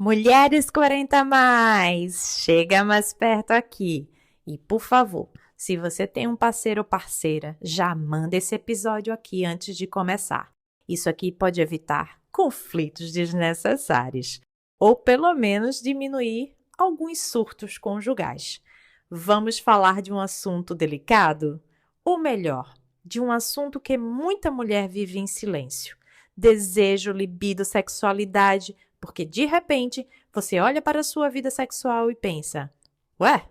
Mulheres 40 a mais, chega mais perto aqui. E por favor, se você tem um parceiro ou parceira, já manda esse episódio aqui antes de começar. Isso aqui pode evitar conflitos desnecessários, ou pelo menos diminuir alguns surtos conjugais. Vamos falar de um assunto delicado? Ou melhor, de um assunto que muita mulher vive em silêncio. Desejo, libido, sexualidade, porque de repente você olha para a sua vida sexual e pensa: ué,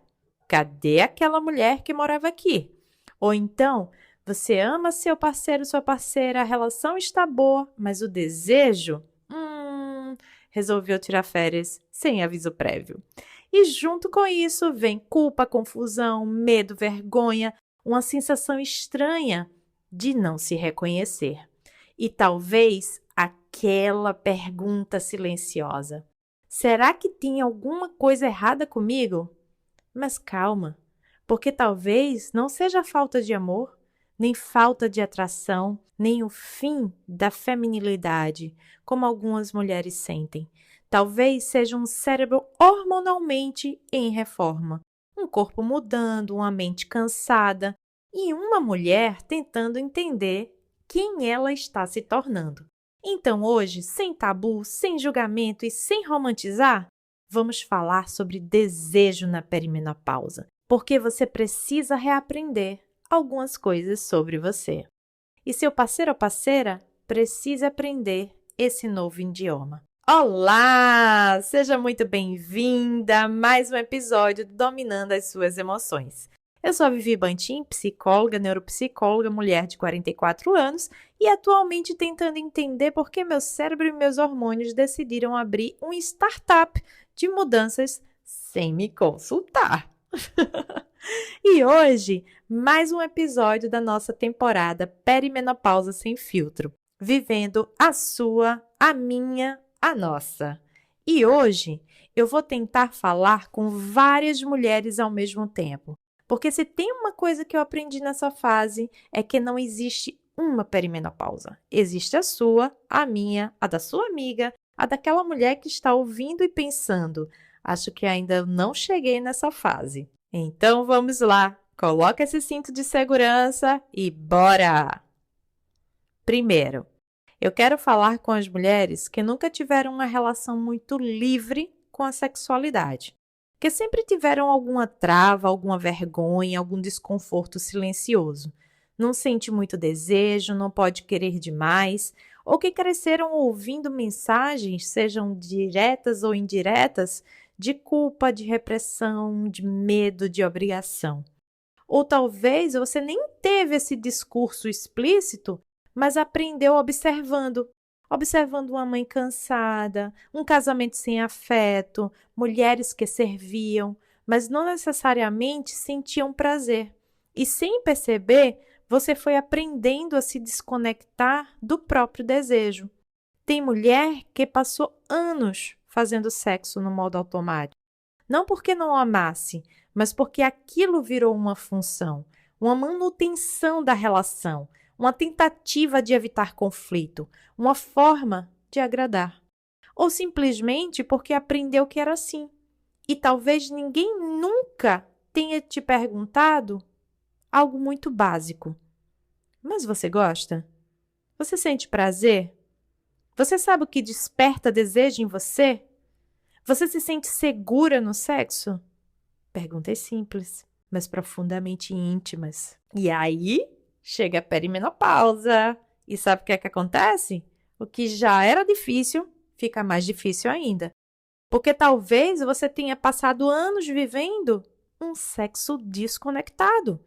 cadê aquela mulher que morava aqui? Ou então, você ama seu parceiro, sua parceira, a relação está boa, mas o desejo, resolveu tirar férias sem aviso prévio. E junto com isso vem culpa, confusão, medo, vergonha, uma sensação estranha de não se reconhecer. E talvez aquela pergunta silenciosa: será que tem alguma coisa errada comigo? Mas calma, porque talvez não seja falta de amor, nem falta de atração, nem o fim da feminilidade, como algumas mulheres sentem. Talvez seja um cérebro hormonalmente em reforma, um corpo mudando, uma mente cansada e uma mulher tentando entender quem ela está se tornando. Então hoje, sem tabu, sem julgamento e sem romantizar, vamos falar sobre desejo na perimenopausa, porque você precisa reaprender algumas coisas sobre você. E seu parceiro ou parceira precisa aprender esse novo idioma. Olá! Seja muito bem-vinda a mais um episódio do Dominando as Suas Emoções. Eu sou a Vivi Bantin, psicóloga, neuropsicóloga, mulher de 44 anos e atualmente tentando entender por que meu cérebro e meus hormônios decidiram abrir um startup de mudanças sem me consultar. E hoje, mais um episódio da nossa temporada Perimenopausa Sem Filtro, vivendo a sua, a minha, a nossa. E hoje eu vou tentar falar com várias mulheres ao mesmo tempo. Porque se tem uma coisa que eu aprendi nessa fase é que não existe uma perimenopausa. Existe a sua, a minha, a da sua amiga, a daquela mulher que está ouvindo e pensando: acho que ainda não cheguei nessa fase. Então vamos lá, coloca esse cinto de segurança e bora! Primeiro, eu quero falar com as mulheres que nunca tiveram uma relação muito livre com a sexualidade, que sempre tiveram alguma trava, alguma vergonha, algum desconforto silencioso. Não sente muito desejo, não pode querer demais, ou que cresceram ouvindo mensagens, sejam diretas ou indiretas, de culpa, de repressão, de medo, de obrigação. Ou talvez você nem teve esse discurso explícito, mas aprendeu observando uma mãe cansada, um casamento sem afeto, mulheres que serviam, mas não necessariamente sentiam prazer. E sem perceber, você foi aprendendo a se desconectar do próprio desejo. Tem mulher que passou anos fazendo sexo no modo automático. Não porque não amasse, mas porque aquilo virou uma função, uma manutenção da relação, uma tentativa de evitar conflito, uma forma de agradar. Ou simplesmente porque aprendeu que era assim. E talvez ninguém nunca tenha te perguntado algo muito básico. Mas você gosta? Você sente prazer? Você sabe o que desperta desejo em você? Você se sente segura no sexo? Perguntas simples, mas profundamente íntimas. E aí chega a perimenopausa. E sabe o que é que acontece? O que já era difícil fica mais difícil ainda. Porque talvez você tenha passado anos vivendo um sexo desconectado.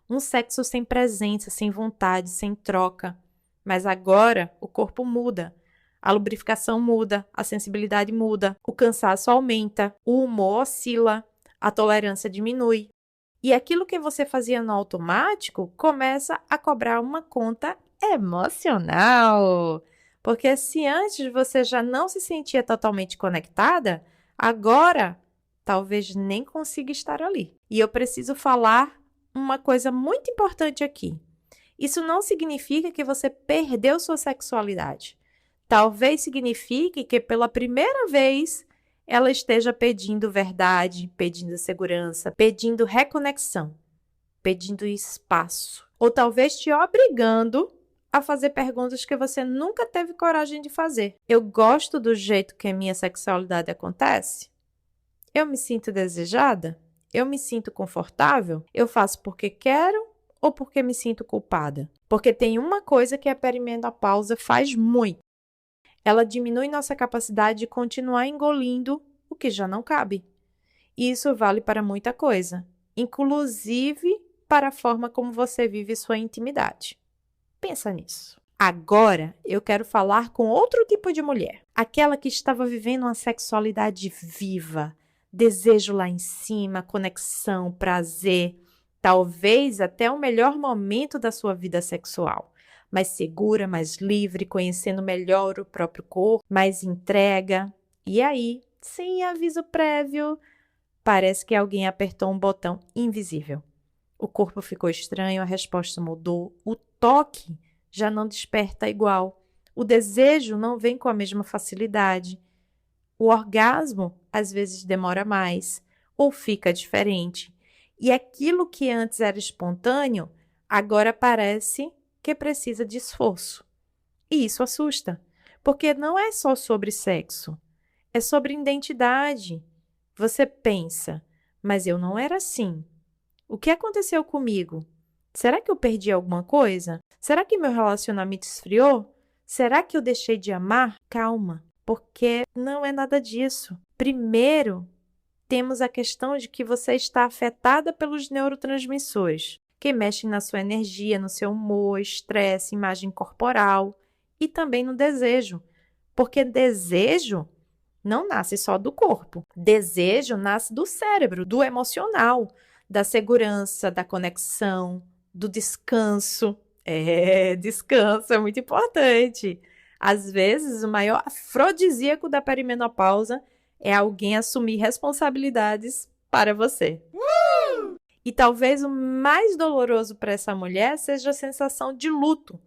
Um sexo sem presença, sem vontade, sem troca. Mas agora o corpo muda. A lubrificação muda, a sensibilidade muda, o cansaço aumenta, o humor oscila, a tolerância diminui. E aquilo que você fazia no automático começa a cobrar uma conta emocional. Porque se antes você já não se sentia totalmente conectada, agora talvez nem consiga estar ali. E eu preciso falar uma coisa muito importante aqui. Isso não significa que você perdeu sua sexualidade. Talvez signifique que pela primeira vez ela esteja pedindo verdade, pedindo segurança, pedindo reconexão, pedindo espaço, ou talvez te obrigando a fazer perguntas que você nunca teve coragem de fazer. Eu gosto do jeito que a minha sexualidade acontece? Eu me sinto desejada? Eu me sinto confortável? Eu faço porque quero ou porque me sinto culpada? Porque tem uma coisa que a perimenopausa faz muito. Ela diminui nossa capacidade de continuar engolindo o que já não cabe. E isso vale para muita coisa, inclusive para a forma como você vive sua intimidade. Pensa nisso. Agora, eu quero falar com outro tipo de mulher. Aquela que estava vivendo uma sexualidade viva, desejo lá em cima, conexão, prazer, talvez até o melhor momento da sua vida sexual. Mais segura, mais livre, conhecendo melhor o próprio corpo, mais entrega. E aí, sem aviso prévio, parece que alguém apertou um botão invisível. O corpo ficou estranho, a resposta mudou, o toque já não desperta igual, o desejo não vem com a mesma facilidade, o orgasmo às vezes demora mais ou fica diferente. E aquilo que antes era espontâneo, agora parece que precisa de esforço. E isso assusta, porque não é só sobre sexo, é sobre identidade. Você pensa, mas eu não era assim. O que aconteceu comigo? Será que eu perdi alguma coisa? Será que meu relacionamento esfriou? Será que eu deixei de amar? Calma, porque não é nada disso. Primeiro, temos a questão de que você está afetada pelos neurotransmissores, que mexem na sua energia, no seu humor, estresse, imagem corporal e também no desejo. Porque desejo não nasce só do corpo. Desejo nasce do cérebro, do emocional, da segurança, da conexão, do descanso. Descanso é muito importante. Às vezes, o maior afrodisíaco da perimenopausa é alguém assumir responsabilidades para você. E talvez o mais doloroso para essa mulher seja a sensação de luto.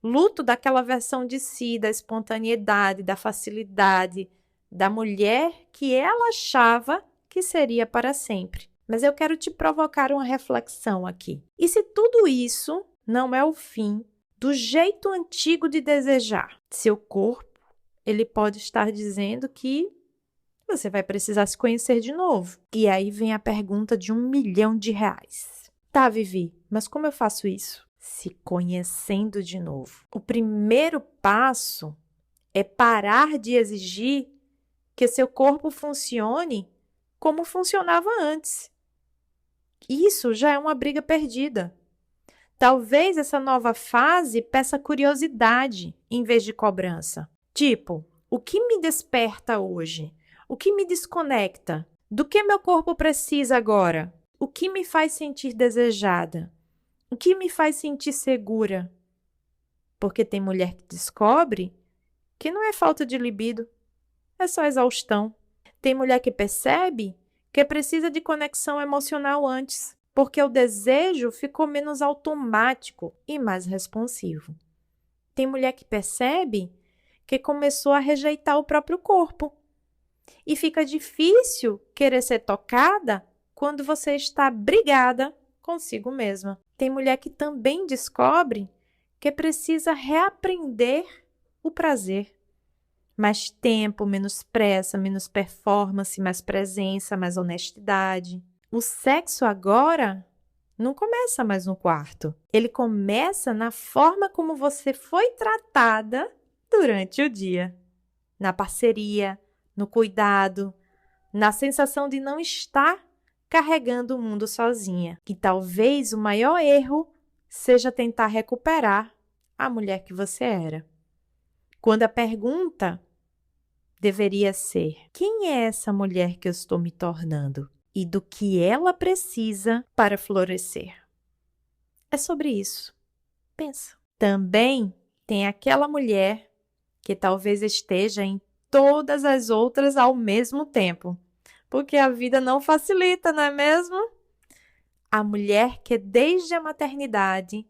Luto daquela versão de si, da espontaneidade, da facilidade, da mulher que ela achava que seria para sempre. Mas eu quero te provocar uma reflexão aqui. E se tudo isso não é o fim do jeito antigo de desejar? Seu corpo, ele pode estar dizendo que você vai precisar se conhecer de novo. E aí vem a pergunta de R$1 milhão. Tá, Vivi, mas como eu faço isso? Se conhecendo de novo. O primeiro passo é parar de exigir que seu corpo funcione como funcionava antes. Isso já é uma briga perdida. Talvez essa nova fase peça curiosidade em vez de cobrança. Tipo, o que me desperta hoje? O que me desconecta? Do que meu corpo precisa agora? O que me faz sentir desejada? O que me faz sentir segura? Porque tem mulher que descobre que não é falta de libido, é só exaustão. Tem mulher que percebe que precisa de conexão emocional antes, porque o desejo ficou menos automático e mais responsivo. Tem mulher que percebe que começou a rejeitar o próprio corpo e fica difícil querer ser tocada quando você está brigada consigo mesma. Tem mulher que também descobre que precisa reaprender o prazer. Mais tempo, menos pressa, menos performance, mais presença, mais honestidade. O sexo agora não começa mais no quarto. Ele começa na forma como você foi tratada durante o dia. Na parceria, no cuidado, na sensação de não estar carregando o mundo sozinha. E talvez o maior erro seja tentar recuperar a mulher que você era. Quando a pergunta deveria ser: quem é essa mulher que eu estou me tornando? E do que ela precisa para florescer? É sobre isso. Pensa. Também tem aquela mulher que talvez esteja em todas as outras ao mesmo tempo. Porque a vida não facilita, não é mesmo? A mulher que desde a maternidade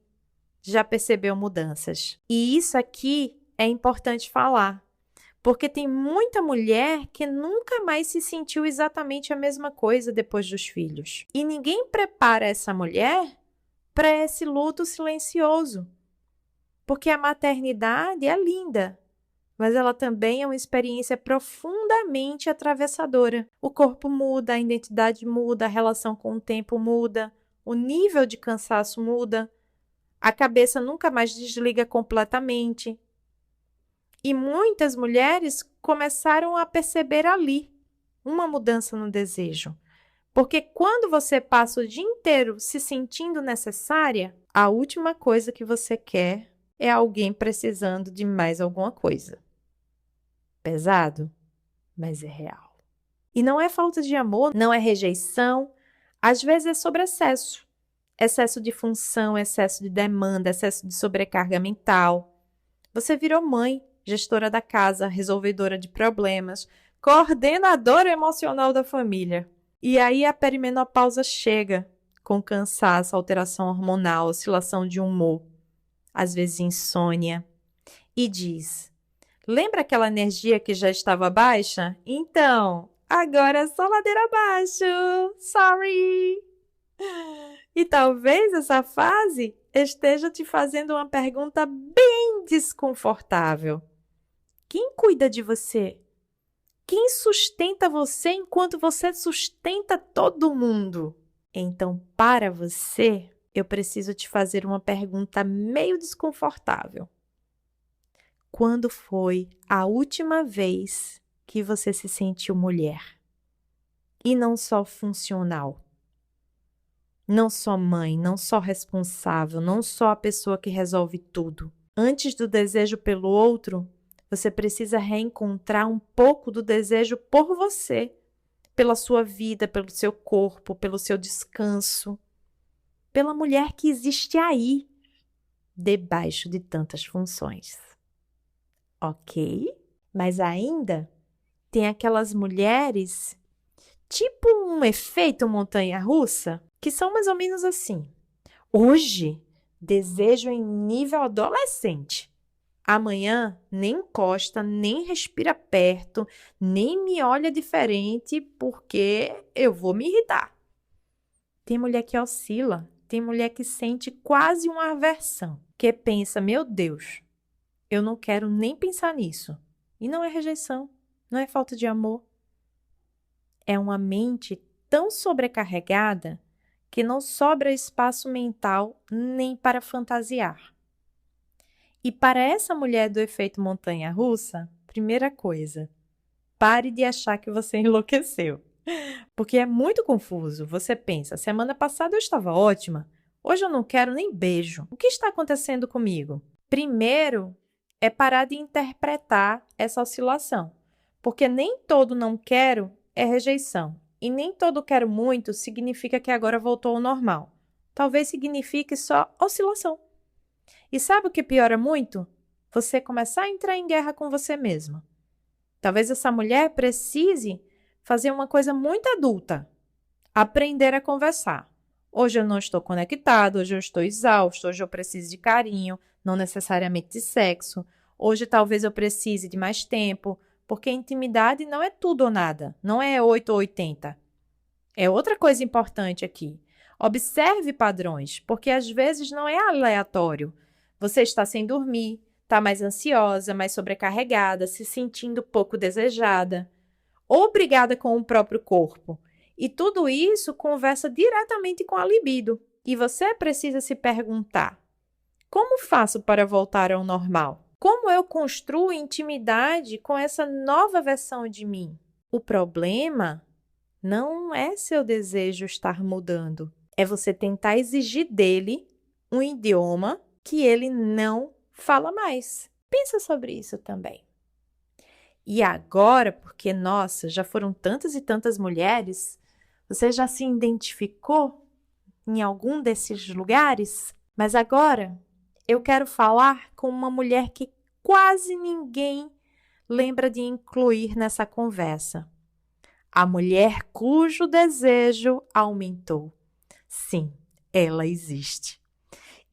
já percebeu mudanças. E isso aqui é importante falar, Porque tem muita mulher que nunca mais se sentiu exatamente a mesma coisa depois dos filhos. E ninguém prepara essa mulher para esse luto silencioso. Porque a maternidade é linda, mas ela também é uma experiência profundamente atravessadora. O corpo muda, a identidade muda, a relação com o tempo muda, o nível de cansaço muda, a cabeça nunca mais desliga completamente. E muitas mulheres começaram a perceber ali uma mudança no desejo. Porque quando você passa o dia inteiro se sentindo necessária, a última coisa que você quer é alguém precisando de mais alguma coisa. Pesado, mas é real. E não é falta de amor, não é rejeição, às vezes é sobre excesso. Excesso de função, excesso de demanda, excesso de sobrecarga mental. Você virou mãe, gestora da casa, resolvedora de problemas, coordenadora emocional da família. E aí a perimenopausa chega, com cansaço, alteração hormonal, oscilação de humor, às vezes insônia, e diz: lembra aquela energia que já estava baixa? Então, agora é só ladeira abaixo. Sorry! E talvez essa fase esteja te fazendo uma pergunta bem desconfortável. Quem cuida de você? Quem sustenta você enquanto você sustenta todo mundo? Então, para você, eu preciso te fazer uma pergunta meio desconfortável. Quando foi a última vez que você se sentiu mulher? E não só funcional. Não só mãe, não só responsável, não só a pessoa que resolve tudo. Antes do desejo pelo outro, você precisa reencontrar um pouco do desejo por você, pela sua vida, pelo seu corpo, pelo seu descanso, pela mulher que existe aí, debaixo de tantas funções. Ok? Mas ainda tem aquelas mulheres, tipo um efeito montanha-russa, que são mais ou menos assim. Hoje, desejo em nível adolescente. Amanhã, nem encosta, nem respira perto, nem me olha diferente, porque eu vou me irritar. Tem mulher que oscila, tem mulher que sente quase uma aversão, que pensa, meu Deus, eu não quero nem pensar nisso. E não é rejeição, não é falta de amor. É uma mente tão sobrecarregada que não sobra espaço mental nem para fantasiar. E para essa mulher do efeito montanha-russa, primeira coisa, pare de achar que você enlouqueceu. Porque é muito confuso. Você pensa, semana passada eu estava ótima, hoje eu não quero nem beijo. O que está acontecendo comigo? Primeiro, é parar de interpretar essa oscilação. Porque nem todo não quero é rejeição. E nem todo quero muito significa que agora voltou ao normal. Talvez signifique só oscilação. E sabe o que piora muito? Você começar a entrar em guerra com você mesma. Talvez essa mulher precise fazer uma coisa muito adulta. Aprender a conversar. Hoje eu não estou conectado, hoje eu estou exausto, hoje eu preciso de carinho, não necessariamente de sexo. Hoje talvez eu precise de mais tempo, porque intimidade não é tudo ou nada, não é 8 ou 80. É outra coisa importante aqui. Observe padrões, porque às vezes não é aleatório. Você está sem dormir, está mais ansiosa, mais sobrecarregada, se sentindo pouco desejada, ou brigada com o próprio corpo. E tudo isso conversa diretamente com a libido. E você precisa se perguntar: como faço para voltar ao normal? Como eu construo intimidade com essa nova versão de mim? O problema não é seu desejo estar mudando. É você tentar exigir dele um idioma que ele não fala mais. Pensa sobre isso também. E agora, porque, nossa, já foram tantas e tantas mulheres, você já se identificou em algum desses lugares? Mas agora eu quero falar com uma mulher que quase ninguém lembra de incluir nessa conversa. A mulher cujo desejo aumentou. Sim, ela existe.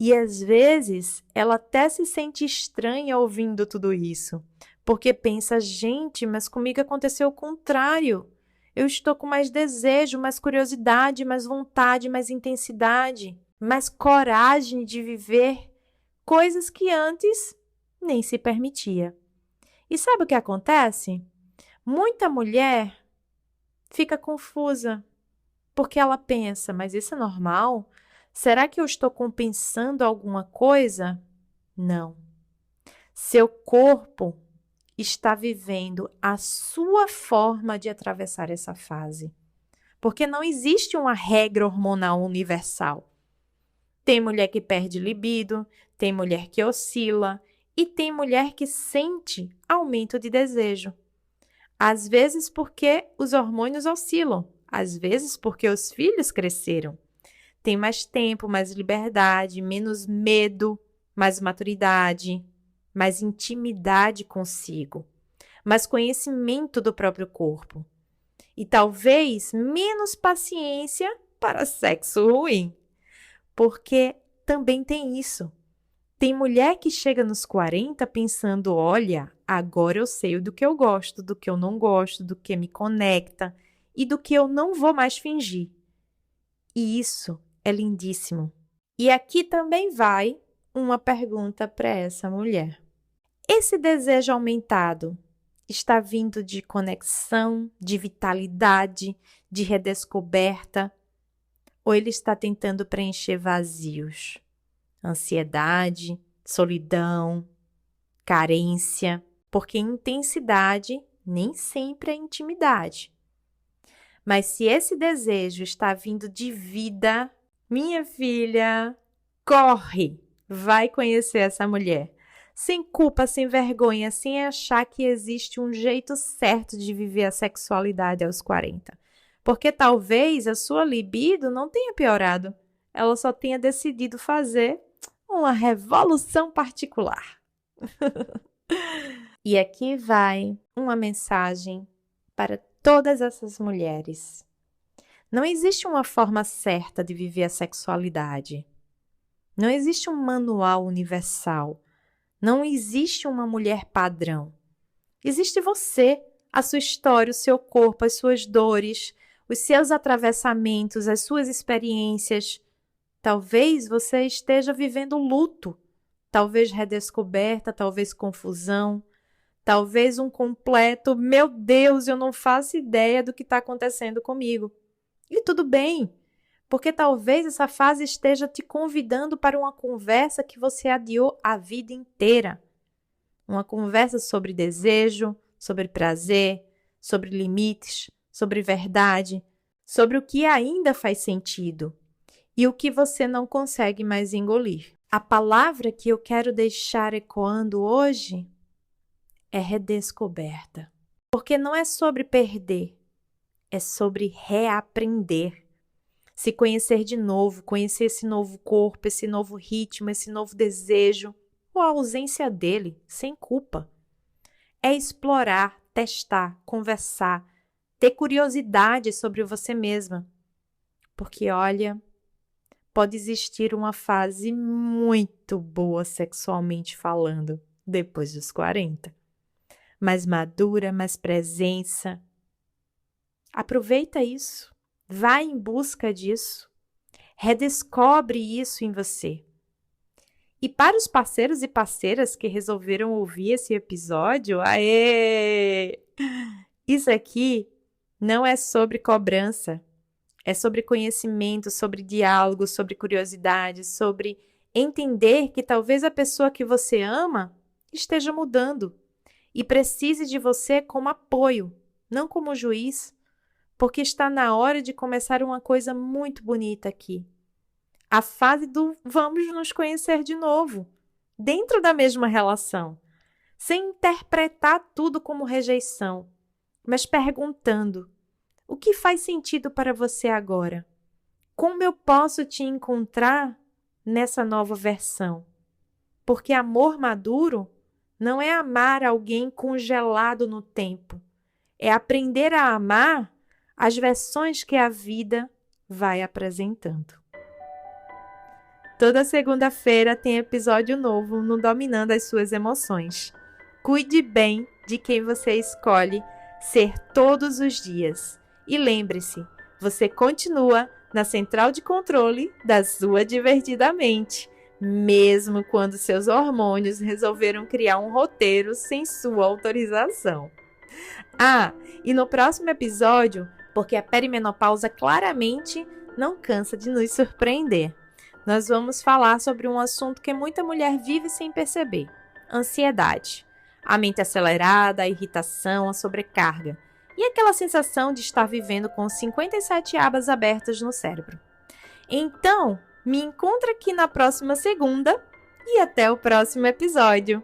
E às vezes ela até se sente estranha ouvindo tudo isso, Porque pensa, gente, mas comigo aconteceu o contrário. Eu estou com mais desejo, mais curiosidade, mais vontade, mais intensidade, mais coragem de viver coisas que antes nem se permitia. E sabe o que acontece? Muita mulher fica confusa, porque ela pensa, mas isso é normal? Será que eu estou compensando alguma coisa? Não. Seu corpo está vivendo a sua forma de atravessar essa fase. Porque não existe uma regra hormonal universal. Tem mulher que perde libido, tem mulher que oscila e tem mulher que sente aumento de desejo. Às vezes porque os hormônios oscilam, às vezes porque os filhos cresceram. Tem mais tempo, mais liberdade, menos medo, mais maturidade, mais intimidade consigo, mais conhecimento do próprio corpo. E talvez menos paciência para sexo ruim. Porque também tem isso. Tem mulher que chega nos 40 pensando, olha, agora eu sei do que eu gosto, do que eu não gosto, do que me conecta e do que eu não vou mais fingir. E isso é lindíssimo. E aqui também vai uma pergunta para essa mulher. Esse desejo aumentado está vindo de conexão, de vitalidade, de redescoberta, ou ele está tentando preencher vazios? Ansiedade, solidão, carência, porque intensidade nem sempre é intimidade. Mas se esse desejo está vindo de vida, minha filha, corre, vai conhecer essa mulher. Sem culpa, sem vergonha, sem achar que existe um jeito certo de viver a sexualidade aos 40. Porque talvez a sua libido não tenha piorado, ela só tenha decidido fazer uma revolução particular. E aqui vai uma mensagem para todas essas mulheres. Não existe uma forma certa de viver a sexualidade. Não existe um manual universal. Não existe uma mulher padrão. Existe você, a sua história, o seu corpo, as suas dores, os seus atravessamentos, as suas experiências. Talvez você esteja vivendo luto, talvez redescoberta, talvez confusão, talvez um completo, meu Deus, eu não faço ideia do que está acontecendo comigo. E tudo bem, porque talvez essa fase esteja te convidando para uma conversa que você adiou a vida inteira. Uma conversa sobre desejo, sobre prazer, sobre limites, sobre verdade, sobre o que ainda faz sentido e o que você não consegue mais engolir. A palavra que eu quero deixar ecoando hoje é redescoberta. Porque não é sobre perder, é sobre reaprender. Se conhecer de novo, conhecer esse novo corpo, esse novo ritmo, esse novo desejo, ou a ausência dele, sem culpa. É explorar, testar, conversar, ter curiosidade sobre você mesma. Porque, olha, pode existir uma fase muito boa sexualmente falando depois dos 40. Mais madura, mais presença. Aproveita isso. Vai em busca disso. Redescobre isso em você. E para os parceiros e parceiras que resolveram ouvir esse episódio, aê! Isso aqui não é sobre cobrança. É sobre conhecimento, sobre diálogo, sobre curiosidade, sobre entender que talvez a pessoa que você ama esteja mudando e precise de você como apoio, não como juiz, porque está na hora de começar uma coisa muito bonita aqui. A fase do vamos nos conhecer de novo, dentro da mesma relação, sem interpretar tudo como rejeição, mas perguntando: o que faz sentido para você agora? Como eu posso te encontrar nessa nova versão? Porque amor maduro não é amar alguém congelado no tempo. É aprender a amar as versões que a vida vai apresentando. Toda segunda-feira tem episódio novo no Dominando as Suas Emoções. Cuide bem de quem você escolhe ser todos os dias. E lembre-se, você continua na central de controle da sua Divertidamente, mesmo quando seus hormônios resolveram criar um roteiro sem sua autorização. Ah, e no próximo episódio, porque a perimenopausa claramente não cansa de nos surpreender, nós vamos falar sobre um assunto que muita mulher vive sem perceber: ansiedade. A mente acelerada, a irritação, a sobrecarga. E aquela sensação de estar vivendo com 57 abas abertas no cérebro. Então, me encontra aqui na próxima segunda e até o próximo episódio.